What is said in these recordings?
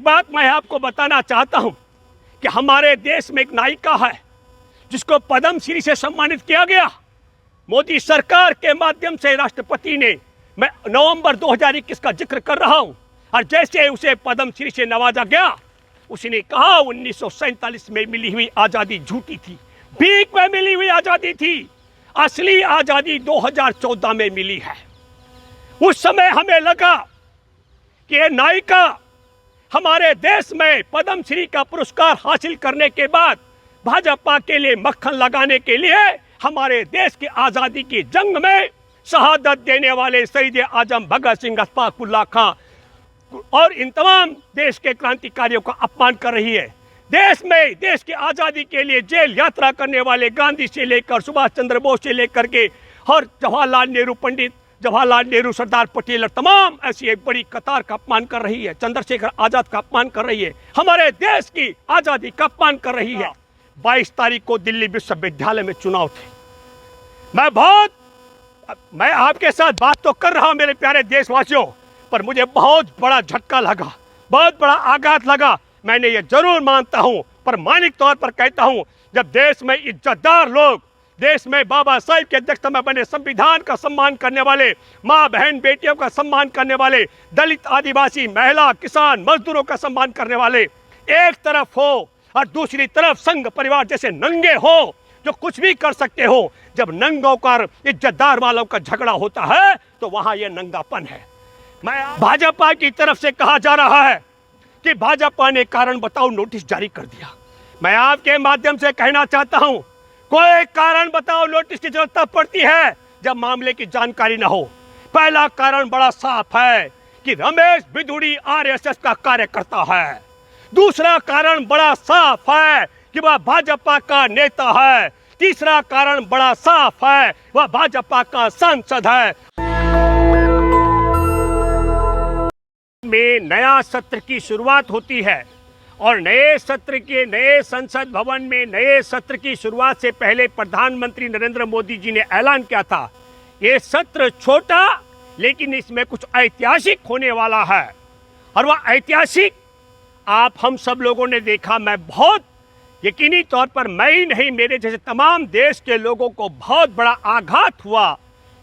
एक बात मैं आपको बताना चाहता हूं कि हमारे देश में एक नायिका है जिसको पद्म श्री से सम्मानित किया गया। मोदी सरकार के माध्यम से राष्ट्रपति ने, मैं नवंबर 2021 का जिक्र कर रहा हूं, और जैसे उसे पद्म श्री से नवाजा गया, उसने कहा 1947 में मिली हुई आजादी झूठी थी, भीख में मिली हुई आजादी थी, असली आजादी 2014 में मिली है। उस समय हमें लगा कि ये नायिका हमारे देश में पद्म श्री का पुरस्कार हासिल करने के बाद भाजपा के लिए मक्खन लगाने के लिए हमारे देश की आजादी की जंग में शहादत देने वाले शहीद आजम भगत सिंह, अशफाक उल्लाह खां और इन तमाम देश के क्रांतिकारियों का अपमान कर रही है। देश में देश की आजादी के लिए जेल यात्रा करने वाले गांधी से लेकर सुभाष चंद्र बोस से लेकर के और जवाहरलाल नेहरू, पंडित जवाहरलाल नेहरू, सरदार पटेल और तमाम ऐसी एक बड़ी कतार का अपमान कर रही है। चंद्रशेखर आजाद का अपमान कर रही है, हमारे देश की आजादी का अपमान कर रही है। 22 तारीख को दिल्ली विश्वविद्यालय में चुनाव थे। मैं आपके साथ बात तो कर रहा हूं मेरे प्यारे देशवासियों, पर मुझे बहुत बड़ा झटका लगा, बहुत बड़ा आघात लगा। मैंने ये जरूर मानता हूं, पर मानिक तौर पर कहता हूं, जब देश में इज्जतदार लोग, देश में बाबा साहिब के अध्यक्षता में बने संविधान का सम्मान करने वाले, माँ बहन बेटियों का सम्मान करने वाले, दलित आदिवासी महिला किसान मजदूरों का सम्मान करने वाले एक तरफ हो और दूसरी तरफ संघ परिवार जैसे नंगे हो जो कुछ भी कर सकते हो, जब नंगों का इज्जतदार वालों का झगड़ा होता है तो वहां यह नंगापन है। मैं भाजपा की तरफ से कहा जा रहा है कि भाजपा ने कारण बताओ नोटिस जारी कर दिया। मैं आपके माध्यम से कहना चाहता हूं, कोई कारण बताओ नोटिस की जरूरत तब पड़ती है जब मामले की जानकारी न हो। पहला कारण बड़ा साफ है कि रमेश बिधूड़ी आरएसएस का कार्यकर्ता है। दूसरा कारण बड़ा साफ है कि वह भाजपा का नेता है। तीसरा कारण बड़ा साफ है, वह भाजपा का सांसद है। में नया सत्र की शुरुआत होती है और नए सत्र के नए संसद भवन में नए सत्र की शुरुआत से पहले प्रधानमंत्री नरेंद्र मोदी जी ने ऐलान किया था, ये सत्र छोटा लेकिन इसमें कुछ ऐतिहासिक होने वाला है। और वह ऐतिहासिक आप हम सब लोगों ने देखा। मैं बहुत यकीनी तौर पर, मैं ही नहीं, मेरे जैसे तमाम देश के लोगों को बहुत बड़ा आघात हुआ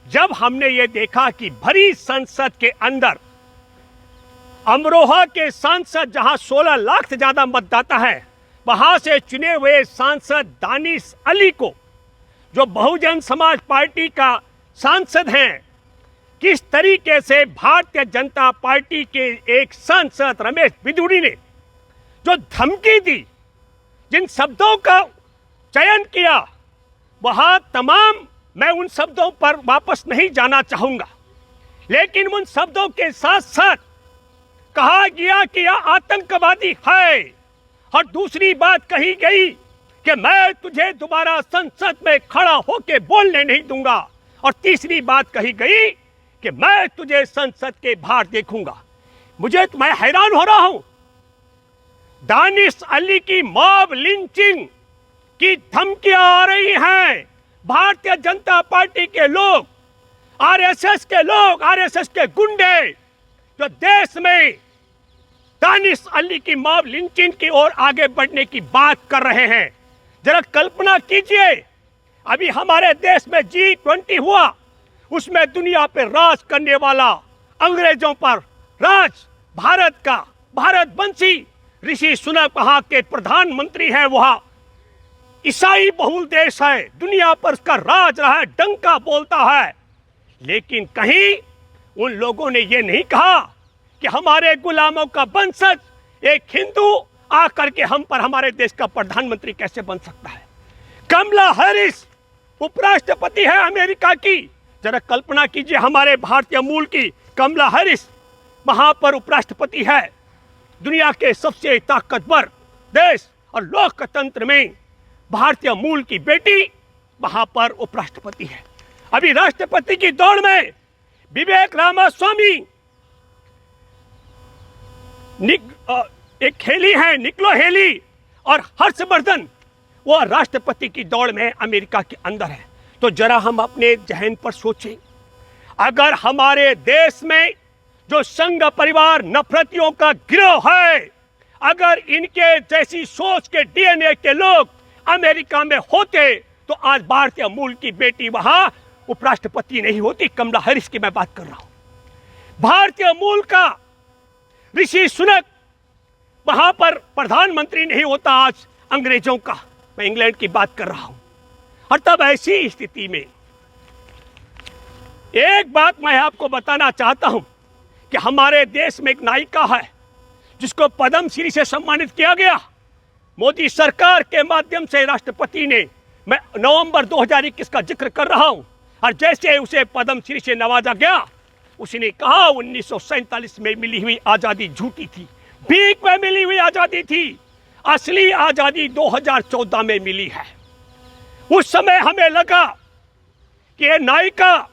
जब हमने ये देखा कि भरी संसद के अंदर अमरोहा के सांसद, जहां 16 लाख से ज्यादा मतदाता हैं, वहां से चुने हुए सांसद दानिश अली को, जो बहुजन समाज पार्टी का सांसद हैं, किस तरीके से भारतीय जनता पार्टी के एक सांसद रमेश बिधूड़ी ने जो धमकी दी, जिन शब्दों का चयन किया, वहां तमाम, मैं उन शब्दों पर वापस नहीं जाना चाहूंगा, लेकिन उन शब्दों के साथ साथ कहा गया कि यह आतंकवादी है। और दूसरी बात कही गई कि मैं तुझे दोबारा संसद में खड़ा होकर बोलने नहीं दूंगा। और तीसरी बात कही गई कि मैं तुझे संसद के बाहर देखूंगा। मैं हैरान हो रहा हूं, दानिश अली की मॉब लिंचिंग की धमकियां आ रही हैं। भारतीय जनता पार्टी के लोग, आरएसएस के लोग, आरएसएस के गुंडे जो देश में दानिश अली की मॉब लिंचिंग की ओर आगे बढ़ने की बात कर रहे हैं। जरा कल्पना कीजिए, अभी हमारे देश में G20 हुआ, उसमें दुनिया पर राज करने वाला, अंग्रेजों पर राज भारत का, भारतवंशी ऋषि सुनक वहां के प्रधानमंत्री हैं। वहां ईसाई बहुल देश है, दुनिया पर उसका राज रहा है, डंका बोलता है। लेकिन कहीं उन लोगों ने यह नहीं कहा कि हमारे गुलामों का वंशज एक हिंदू आकर के हम पर हमारे देश का प्रधानमंत्री कैसे बन सकता है। कमला हैरिस उपराष्ट्रपति है अमेरिका की, जरा कल्पना कीजिए, हमारे भारतीय मूल की कमला हैरिस वहां पर उपराष्ट्रपति है। दुनिया के सबसे ताकतवर देश और लोकतंत्र में भारतीय मूल की बेटी वहां पर उपराष्ट्रपति है। अभी राष्ट्रपति की दौड़ में विवेक रामास्वामी एक हेली है, निकलो हेली, और हर्षवर्धन, वो राष्ट्रपति की दौड़ में अमेरिका के अंदर है। तो जरा हम अपने जहन पर सोचें, अगर हमारे देश में जो संघ परिवार नफरतियों का गिरोह है, अगर इनके जैसी सोच के डीएनए के लोग अमेरिका में होते तो आज भारतीय मूल की बेटी वहां उपराष्ट्रपति नहीं होती। कमला हैरिस की मैं बात कर रहा हूं। भारतीय मूल का ऋषि सुनक वहां पर प्रधानमंत्री नहीं होता आज अंग्रेजों का। मैं इंग्लैंड की बात कर रहा हूं। और तब ऐसी स्थिति में एक बात मैं आपको बताना चाहता हूं कि हमारे देश में एक नायिका है जिसको पद्मश्री से सम्मानित किया गया। मोदी सरकार के माध्यम से राष्ट्रपति ने, मैं नवंबर 2021 का जिक्र कर रहा हूं, और जैसे उसे पद्मश्री से नवाजा गया उसने कहा 1947 में मिली हुई आजादी झूठी थी, भीख में मिली हुई आजादी थी, असली आजादी 2014 में मिली है। उस समय हमें लगा कि ये नायिका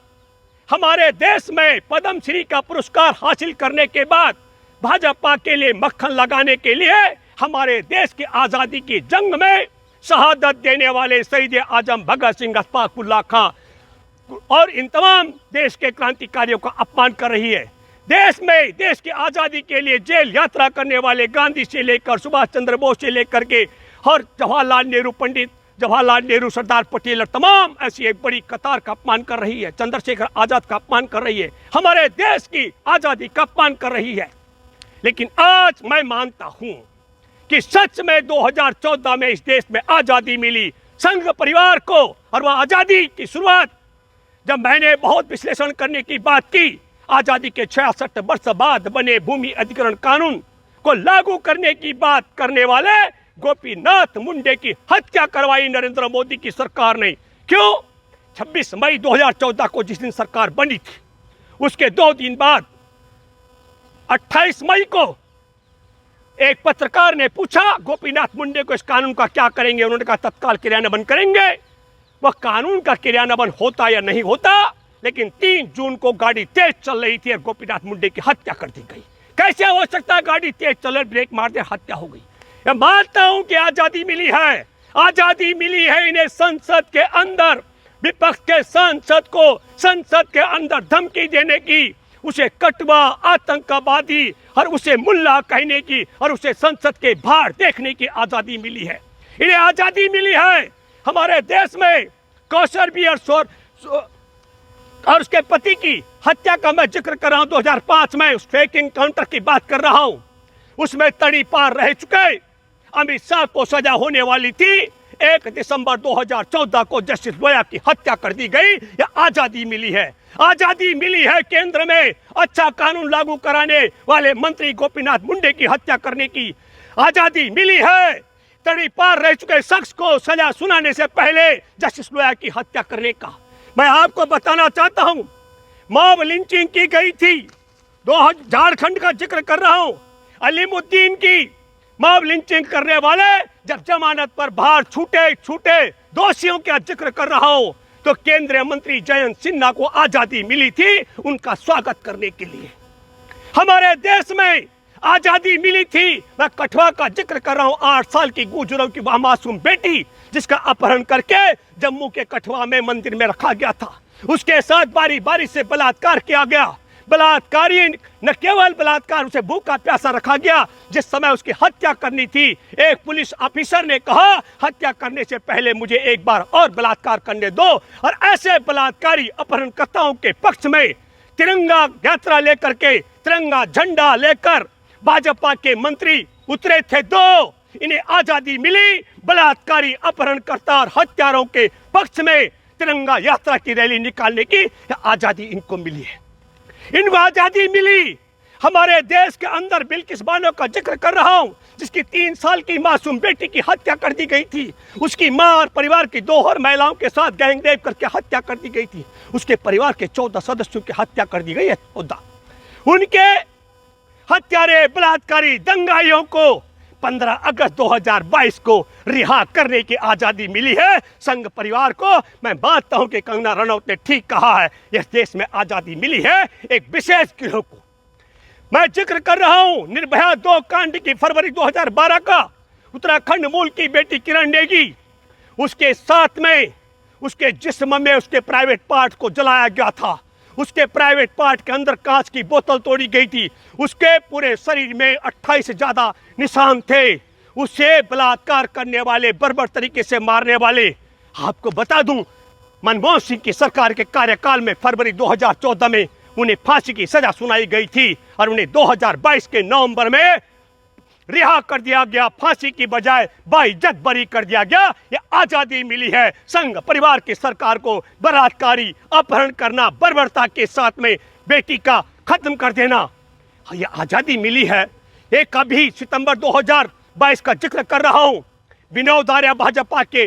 हमारे देश में पद्मश्री का पुरस्कार हासिल करने के बाद भाजपा के लिए मक्खन लगाने के लिए हमारे देश की आजादी की जंग में शहादत देने वाले शहीद आजम भगत सिंह, अशफाक उल्लाह खां और इन तमाम देश के क्रांतिकारियों का अपमान कर रही है। देश में देश की आजादी के लिए जेल यात्रा करने वाले गांधी से लेकर सुभाष चंद्र बोस से लेकर के और जवाहरलाल नेहरू, पंडित जवाहरलाल नेहरू, सरदार पटेल और तमाम ऐसी एक बड़ी कतार का अपमान कर रही है। चंद्रशेखर आजाद का अपमान कर रही है, हमारे देश की आजादी का अपमान कर रही है। लेकिन आज मैं मानता हूं कि सच में 2014 में इस देश में आजादी मिली संघ परिवार को, और वह आजादी की शुरुआत जब मैंने बहुत विश्लेषण करने की बात की, आजादी के 66 वर्ष बाद बने भूमि अधिग्रहण कानून को लागू करने की बात करने वाले गोपीनाथ मुंडे की हत्या करवाई नरेंद्र मोदी की सरकार ने। क्यों? 26 मई 2014 को जिस दिन सरकार बनी थी उसके 2 दिन बाद 28 मई को एक पत्रकार ने पूछा गोपीनाथ मुंडे को इस कानून का क्या करेंगे। उन्होंने कहा तत्काल क्रियान्वयन करेंगे। वह कानून का क्रियान्वयन होता या नहीं होता, लेकिन 3 जून को गाड़ी तेज चल रही थी और गोपीनाथ मुंडे की हत्या कर दी गई। कैसे हो सकता है गाड़ी तेज चल, ब्रेक मार दे, हत्या हो गई। मैं मानता हूं कि आजादी मिली है, आजादी मिली है इन्हें संसद के अंदर विपक्ष के सांसद को संसद के अंदर धमकी देने की, उसे कटवा, आतंकवादी और उसे मुल्ला कहने की और उसे संसद के बाहर देखने की आजादी मिली है। इन्हें आजादी मिली है। हमारे देश में कौशल भी और उसके पति की हत्या का मैं जिक्र कर रहा हूं। 2005 में उस फेक एनकाउंटर की बात कर रहा हूं। उसमें तड़ी पार रह चुके अमित शाह को सजा होने वाली थी। 1 दिसंबर 2014 को जस्टिस लोया की हत्या कर दी गई। या आजादी मिली है, आजादी मिली है केंद्र में अच्छा कानून लागू कराने वाले मंत्री गोपीनाथ मुंडे की हत्या करने की आजादी मिली है। तड़ी पार रह चुके शख्स को सजा सुनाने से पहले जस्टिस लोया की हत्या करने का मैं आपको बताना चाहता हूं। मॉब लिंचिंग की गई थी, झारखंड का जिक्र कर रहा हूं। अलीमुद्दीन की मॉब लिंचिंग करने वाले जब जमानत पर बाहर छूटे दोषियों का जिक्र कर रहा हूं, तो केंद्रीय मंत्री जयंत सिन्हा को आजादी मिली थी उनका स्वागत करने के लिए। हमारे देश में आजादी मिली थी। मैं कठुआ का जिक्र कर रहा हूं। 8 साल की गुजरों की वह मासूम बेटी जिसका अपहरण करके जम्मू के कठुआ में मंदिर में रखा गया था, उसके साथ बारी बारी से बलात्कार किया गया। बलात्कारी न केवल बलात्कार, उसे भूखा प्यासा रखा गया। जिस समय उसकी हत्या करनी थी, एक पुलिस ऑफिसर ने कहा हत्या करने से पहले मुझे एक बार और बलात्कार करने दो। और ऐसे बलात्कारी अपहरणकर्ताओं के पक्ष में तिरंगा यात्रा लेकर के, तिरंगा झंडा लेकर भाजपा के मंत्री उतरे थे। 2 इन्हें आजादी मिली। बलात्कारी, अपहरणकर्ता और हत्यारों के पक्ष में तिरंगा यात्रा की रैली निकालने की आजादी इनको मिली है। इनको आजादी मिली। हमारे देश के अंदर बिल्किस बानो का जिक्र कर रहा हूं, जिसकी 3 साल की मासूम बेटी की हत्या कर दी गई थी। उसकी मां और परिवार की 2 और महिलाओं के साथ गैंगरेप करके हत्या कर दी गई थी। उसके परिवार के 14 सदस्यों की हत्या कर दी गई है। 14 उनके हत्यारे बलात्कारी दंगाइयों को 15 अगस्त 2022 को रिहा करने की आजादी मिली है। संघ परिवार को मैं मानता हूं कि कंगना रनौत ने ठीक कहा है, इस देश में आजादी मिली है एक विशेष गिरोह को। मैं जिक्र कर रहा हूं निर्भया 2 कांड की फरवरी 2012 का। उत्तराखंड मूल की बेटी किरण नेगी, उसके साथ में उसके जिस्म में उसके प्राइवेट पार्ट को जलाया गया था। उसके प्राइवेट पार्ट के अंदर कांच की बोतल तोड़ी गई थी, उसके पूरे शरीर में 28 से ज्यादा निशान थे, उसे बलात्कार करने वाले, बर्बर तरीके से मारने वाले। आपको बता दूं, मनमोहन सिंह की सरकार के कार्यकाल में फरवरी 2014 में उन्हें फांसी की सजा सुनाई गई थी और उन्हें 2022 के नवंबर में रिहा कर दिया गया, फांसी की बजाय बाइज्जत बरी कर दिया गया। ये आजादी मिली है संघ परिवार की सरकार को बलात्कारी, अपहरण करना, बर्बरता के साथ में बेटी का खत्म कर देना, ये आजादी मिली है। एक अभी सितंबर 2022 का जिक्र कर रहा हूं, विनोद आर्य भाजपा के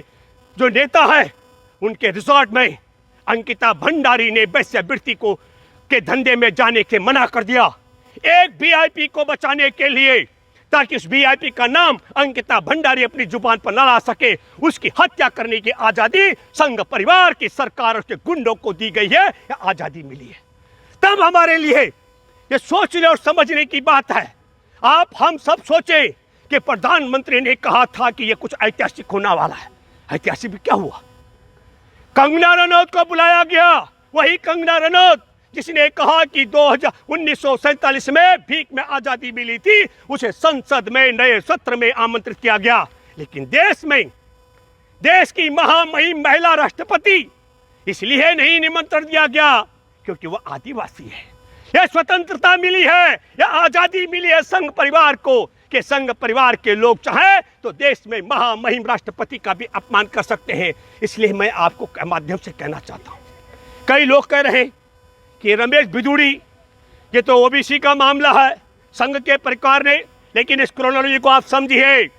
जो नेता है, उनके रिजॉर्ट में अंकिता भंडारी ने वेश्यावृत्ति को के धंधे में जाने से मना कर दिया, एक वीआईपी को बचाने के लिए, ताकि उस वीआईपी का नाम अंकिता भंडारी अपनी जुबान पर न ला सके। उसकी हत्या करने की आजादी संघ परिवार की सरकार और उसके गुंडों को दी गई है, यह आजादी मिली है। तब हमारे लिए ये सोचने और समझने की बात है। आप हम सब सोचे कि प्रधानमंत्री ने कहा था कि यह कुछ ऐतिहासिक होने वाला है। ऐतिहासिक भी क्या हुआ? कंगना रनौत को बुलाया गया, वही कंगना रनौत जिसने कहा कि 1947 में भीख में आजादी मिली थी, उसे संसद में नए सत्र में आमंत्रित किया गया। लेकिन देश की महामहिम महिला राष्ट्रपति इसलिए नहीं निमंत्रण दिया गया क्योंकि वह आदिवासी है। यह स्वतंत्रता मिली है, यह आजादी मिली है संघ परिवार को, कि संघ परिवार के लोग चाहे तो देश में महामहिम राष्ट्रपति का भी अपमान कर सकते हैं। इसलिए मैं आपको माध्यम से कहना चाहता हूं, कई लोग कह रहे हैं कि रमेश बिधूड़ी ये तो ओबीसी का मामला है, संघ के परिवार ने, लेकिन इस क्रोनोलॉजी को आप समझिए,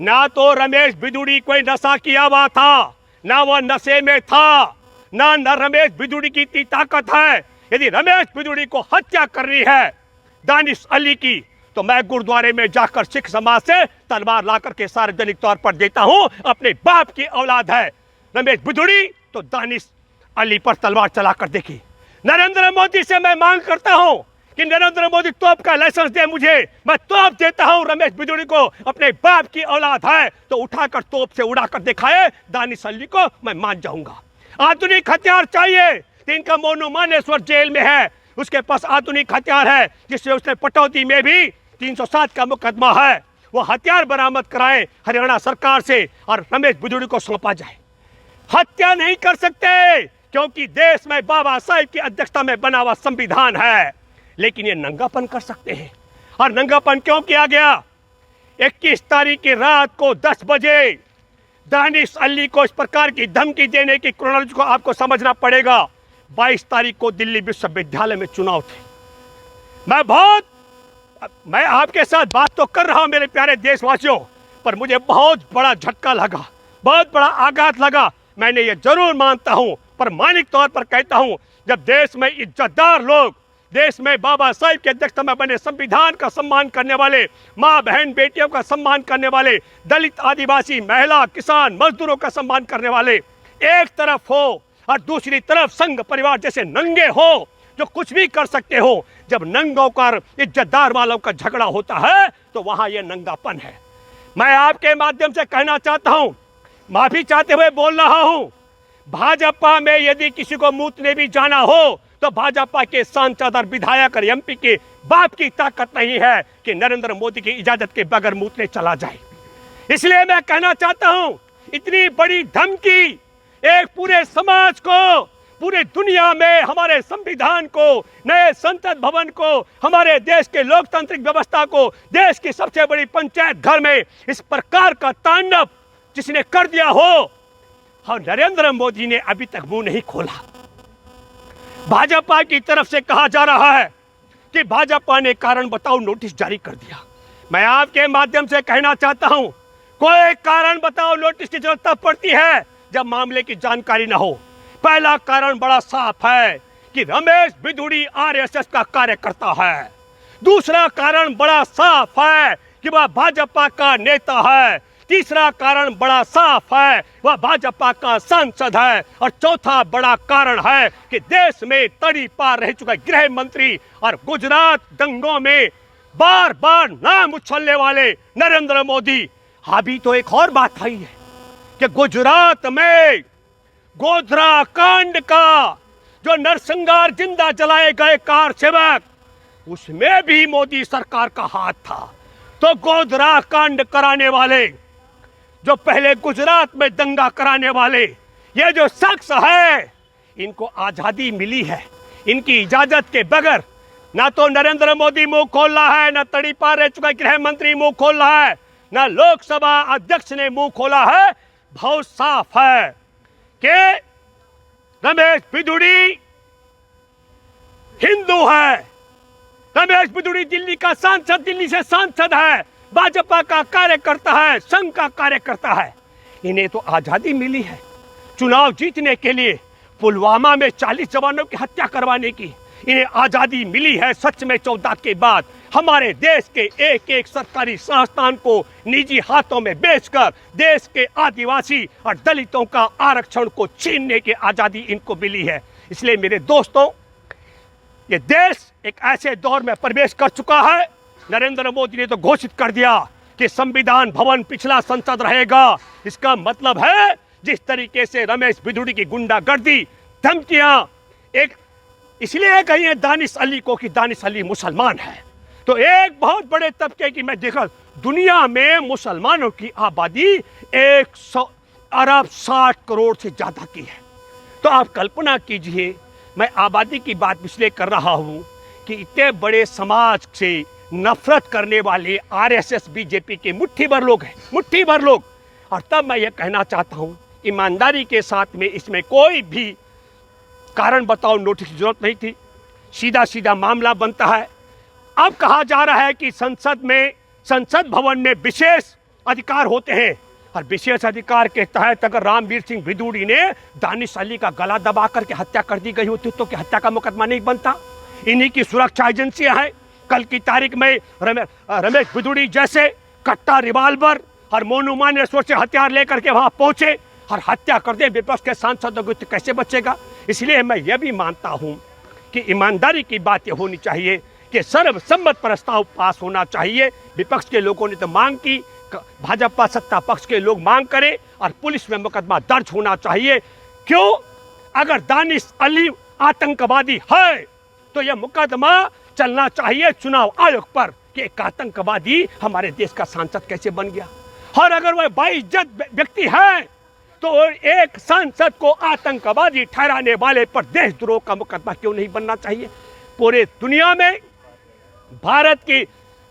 ना तो रमेश बिधूड़ी कोई नशा किया हुआ था, ना वह नशे में था, ना रमेश बिधूड़ी की इतनी ताकत है। यदि रमेश बिधूड़ी को हत्या करनी है दानिश अली की, तो मैं गुरुद्वारे में जाकर सिख समाज से तलवार लाकर के सार्वजनिक तौर पर देता हूं। अपने बाप की औलाद है रमेश बिधूड़ी, तो दानिश अली पर तलवार चलाकर देखी। नरेंद्र मोदी से मैं मांग करता हूं कि नरेंद्र मोदी तोप का लाइसेंस दे मुझे, मैं तोप देता हूं। रमेश बिधूड़ी को अपने बाप की औलाद है तो उठाकर तोप से उड़ाकर दिखाए दानिश अली को, मैं मान जाऊंगा। आधुनिक हथियार चाहिए तो इनका मोनू मानेश्वर जेल में है, उसके पास आधुनिक हथियार है, जिससे उसने पटौदी में भी 307 का मुकदमा है, वो हथियार बरामद कराए हरियाणा सरकार से और रमेश बिधूड़ी को सौंपा जाए। हत्या नहीं कर सकते क्योंकि देश में बाबा साहेब की अध्यक्षता में बना हुआ संविधान है, लेकिन ये नंगापन कर सकते हैं। और नंगापन क्यों किया गया? 21 तारीख की रात को 10 बजे दानिश अली को इस प्रकार की धमकी देने की क्रोनोलॉजी को आपको समझना पड़ेगा। 22 तारीख को दिल्ली विश्वविद्यालय में चुनाव थे। मैं आपके साथ बात तो कर रहा हूं मेरे प्यारे देशवासियों, पर मुझे बहुत बड़ा झटका लगा, बहुत बड़ा आघात लगा। मैंने ये जरूर मानता हूं, प्रामाणिक तौर पर कहता हूं, जब देश में इज्जतदार लोग, देश में बाबा साहेब के अध्यक्षता में बने संविधान का सम्मान करने वाले, माँ बहन बेटियों का सम्मान करने वाले, दलित आदिवासी महिला किसान मजदूरों का सम्मान करने वाले एक तरफ हो और दूसरी तरफ संघ परिवार जैसे नंगे हो जो कुछ भी कर सकते हो, जब नंगों का इज्जतदार वालों का झगड़ा होता है तो वहां यह नंगापन है। मैं आपके माध्यम से कहना चाहता हूं, माफी चाहते हुए बोल रहा हूं, भाजपा में यदि किसी को मूतने भी जाना हो तो भाजपा के सांसद और विधायक और एमपी के बाप की ताकत नहीं है कि नरेंद्र मोदी की इजाजत के बगैर मूतने चला जाए। इसलिए मैं कहना चाहता हूं, इतनी बड़ी धमकी एक पूरे समाज को, पूरे दुनिया में हमारे संविधान को, नए संसद भवन को, हमारे देश के लोकतांत्रिक व्यवस्था को, देश की सबसे बड़ी पंचायत घर में इस प्रकार का तांडव जिसने कर दिया हो, और नरेंद्र मोदी ने अभी तक मुंह नहीं खोला। भाजपा की तरफ से कहा जा रहा है कि भाजपा ने कारण बताओ नोटिस जारी कर दिया। मैं आपके माध्यम से कहना चाहता हूं, कोई कारण बताओ नोटिस की जरूरत तब पड़ती है जब मामले की जानकारी न हो। पहला कारण बड़ा साफ है कि रमेश बिधूड़ी आरएसएस का कार्यकर्ता है। दूसरा कारण बड़ा साफ है कि वह भाजपा का नेता है। तीसरा कारण बड़ा साफ है, वह भाजपा का सांसद है। और चौथा बड़ा कारण है कि देश में तड़ी पार रह चुका गृह मंत्री और गुजरात दंगों में बार बार नाम उछलने वाले नरेंद्र मोदी। अभी तो एक और बात आई है कि गुजरात में गोधरा कांड का जो नरसंहार जिंदा जलाए गए कार सेवक, उसमें भी मोदी सरकार का हाथ था। तो गोधरा कांड कराने वाले, जो पहले गुजरात में दंगा कराने वाले, ये जो शख्स है, इनको आजादी मिली है इनकी इजाजत के बगैर। ना तो नरेंद्र मोदी मुंह खोल रहा है, ना तड़ीपार रह चुका गृह मंत्री मुंह खोल रहा है, ना लोकसभा अध्यक्ष ने मुंह खोला है। बहुत साफ है कि रमेश बिधूड़ी हिंदू है। रमेश बिधूड़ी दिल्ली का सांसद, दिल्ली से सांसद है, भाजपा का कार्यकर्ता है, संघ का कार्यकर्ता है। इन्हें तो आजादी मिली है चुनाव जीतने के लिए, पुलवामा में 40 जवानों की हत्या करवाने की इन्हें आजादी मिली है। सच में 14 के बाद हमारे देश के एक एक सरकारी संस्थान को निजी हाथों में बेचकर देश के आदिवासी और दलितों का आरक्षण को छीनने की आजादी इनको मिली है। इसलिए मेरे दोस्तों, ये देश एक ऐसे दौर में प्रवेश कर चुका है। नरेंद्र मोदी ने तो घोषित कर दिया कि संविधान भवन पिछला संसद रहेगा। इसका मतलब है जिस तरीके से रमेश बिधूड़ी की गुंडागर्दी, धमकियां, एक इसलिए कही है दानिश अली को कि दानिश अली मुसलमान है, तो एक बहुत बड़े तबके की मैं देखा दुनिया में मुसलमानों की आबादी 100 अरब 60 करोड़ से ज्यादा की है। तो आप कल्पना कीजिए, मैं आबादी की बात इसलिए कर रहा हूं कि इतने बड़े समाज से नफरत करने वाले आरएसएस बीजेपी के मुट्ठी भर लोग हैं, मुट्ठी भर लोग। और तब मैं ये कहना चाहता हूं, ईमानदारी के साथ में इसमें कोई भी कारण बताओ नोटिस की जरूरत नहीं थी, सीधा सीधा मामला बनता है। अब कहा जा रहा है कि संसद भवन में विशेष अधिकार होते हैं, और विशेष अधिकार के तहत अगर रामवीर सिंह बिधूड़ी ने दानिश अली का गला दबा करके हत्या कर दी गई होती तो क्या हत्या का मुकदमा नहीं बनता? इन्हीं की सुरक्षा एजेंसियां हैं। कल की तारीख में रमेश बिधूड़ी जैसे कट्टा रिवाल्वर और मोनुमान्य से हथियार लेकर के वहां पहुंचे और हत्या कर दे, विपक्ष के सांसदों को कैसे बचेगा? इसलिए मैं यह भी मानता हूं कि ईमानदारी की बात यह होनी चाहिए कि सर्वसम्मत प्रस्ताव पास होना चाहिए। विपक्ष के लोगों ने तो मांग की, भाजपा सत्ता पक्ष के लोग मांग करें और पुलिस में मुकदमा दर्ज होना चाहिए। क्यों? अगर दानिश अली आतंकवादी है तो यह मुकदमा चलना चाहिए चुनाव आयोग पर कि एक आतंकवादी हमारे देश का सांसद कैसे बन गया। और अगर वह बाइज्जत व्यक्ति है तो एक सांसद को आतंकवादी ठहराने वाले पर देशद्रोह का मुकदमा क्यों नहीं बनना चाहिए? पूरे दुनिया में भारत की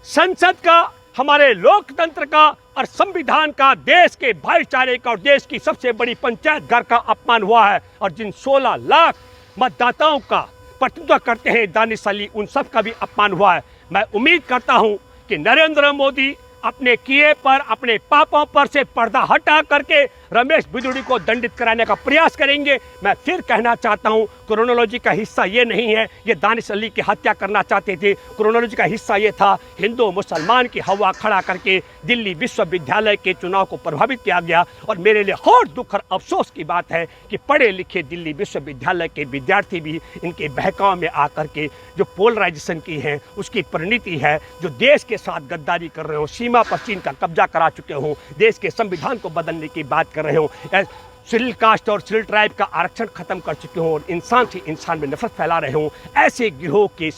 संसद का, हमारे लोकतंत्र का और संविधान का, देश के भाईचारे का और देश की सबसे बड़ी पंचायत घर का अपमान हुआ है। और जिन 16 लाख मतदाताओं का प्रतिनिधित्व करते हैं दानिश अली, उन सब का भी अपमान हुआ है। मैं उम्मीद करता हूं कि नरेंद्र मोदी अपने किए पर, अपने पापों पर से पर्दा हटा करके रमेश बिधूड़ी को दंडित कराने का प्रयास करेंगे। मैं फिर कहना चाहता हूं, क्रोनोलॉजी का हिस्सा ये नहीं है ये दानिश अली की हत्या करना चाहते थे। क्रोनोलॉजी का हिस्सा ये था हिंदू मुसलमान की हवा खड़ा करके दिल्ली विश्वविद्यालय के चुनाव को प्रभावित किया गया। और मेरे लिए और दुख और अफसोस की बात है कि पढ़े लिखे दिल्ली विश्वविद्यालय के विद्यार्थी भी इनके बहकाव में आकर के जो पोलराइजेशन की है उसकी परिणति है, जो देश के साथ गद्दारी कर रहे हो, सीमा पर चीन का कब्जा करा चुके हो, देश के संविधान को बदलने की बात कर रहे हो, शेड्यूल कास्ट और शेड्यूल ट्राइब का आरक्षण खत्म कर चुके हो और इंसान से इंसान में नफरत फैला रहे हो, ऐसे गिरोह के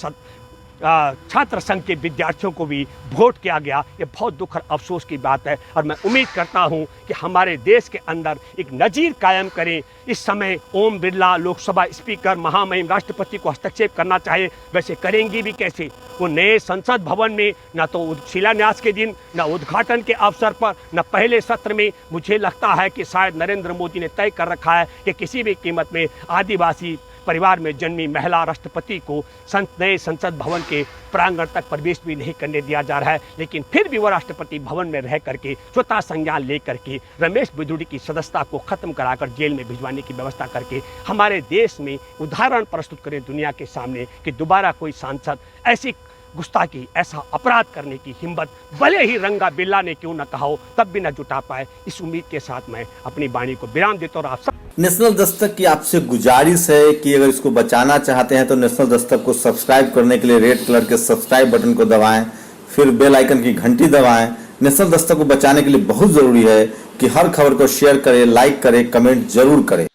छात्र संघ के विद्यार्थियों को भी वोट किया गया। ये बहुत दुख और अफसोस की बात है। और मैं उम्मीद करता हूं कि हमारे देश के अंदर एक नज़ीर कायम करें। इस समय ओम बिरला लोकसभा स्पीकर महामहिम राष्ट्रपति को हस्तक्षेप करना चाहिए, वैसे करेंगी भी कैसे? वो नए संसद भवन में न तो शिलान्यास के दिन, न उद्घाटन के अवसर पर, न पहले सत्र में। मुझे लगता है कि शायद नरेंद्र मोदी ने तय कर रखा है कि किसी भी कीमत में आदिवासी परिवार में जन्मी महिला राष्ट्रपति को नए संसद भवन के प्रांगण तक प्रवेश भी नहीं करने दिया जा रहा है। लेकिन फिर भी वह राष्ट्रपति भवन में रह करके स्वतः संज्ञान लेकर के रमेश बिधूड़ी की सदस्यता को खत्म कराकर जेल में भिजवाने की व्यवस्था करके हमारे देश में उदाहरण प्रस्तुत करें दुनिया के सामने कि दोबारा कोई सांसद ऐसी गुस्ताखी, ऐसा अपराध करने की हिम्मत भले ही रंगा बिल्ला ने क्यों न कहा हो तब भी न जुटा पाए। इस उम्मीद के साथ मैं अपनी वाणी को विराम देता हूं। और आप सब नेशनल दस्तक की आपसे गुजारिश है कि अगर इसको बचाना चाहते हैं तो नेशनल दस्तक को सब्सक्राइब करने के लिए रेड कलर के सब्सक्राइब बटन को दबाएं, फिर बेल आइकन की घंटी दबाएं। नेशनल दस्तक को बचाने के लिए बहुत जरूरी है कि हर खबर को शेयर करें, लाइक करें, कमेंट जरूर करें।